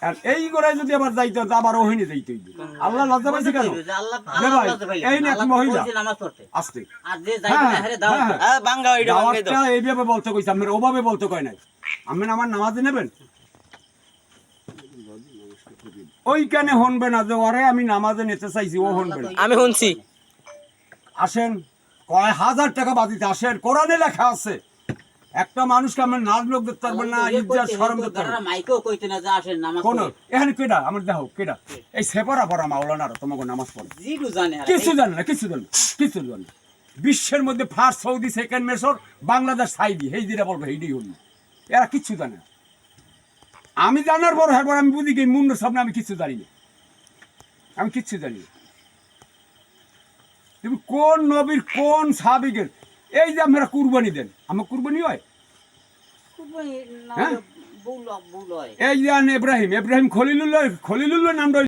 আর এই করে যদি আবার যাইতো আবার ওহিনে যাইতে হইবে আল্লাহ লজ্জা পাইছে কেন এই না মহিলা আস্তে দাওয়াতটা এইভাবে বলতে কইছে আপনার ওভাবে বলতে কয় নাই আপনি আমার নামাজে নেবেন ওইখানে হনবে না যে ওরে আমি নামাজে নিতে চাইছি ও হনবে না আমি শুনছি আসেন কয় হাজার টাকা বাদিতে আসেন কোরআনে লেখা আছে একটা মানুষকে আমরা নাজ লোক দেখতে পারবেন না ইজ্জত শরম দেখতে পারবেন মাইকেও কইতে না যে আসেন নামাজ কোন এখানে কেডা আমার দেখো কেডা এই সেপারা পড়া মাওলানারা তোমাকে নামাজ পড়ে জিডু জানে কিছু জানে না কিছু জানে কিছু জানে না। বিশ্বের মধ্যে ফার্স্ট সৌদি সেকেন্ড মেসর বাংলাদেশ সাইদি এই যেটা বলবো এইটাই হল এরা কিচ্ছু জানে না আমি জানার পর হ্যাঁ আমি বুঝি কি মুন্ড সামনে আমি কিচ্ছু জানি না আমি কিচ্ছু জানি না তুমি কোন নবীর কোন সাহাবীদের এই যে আপনারা কুরবানি দেন আমার কুরবানি হয় খুবই না হ্যাঁ? বুল হয় এই যে ইব্রাহিম খলিলুল্লাহ নাম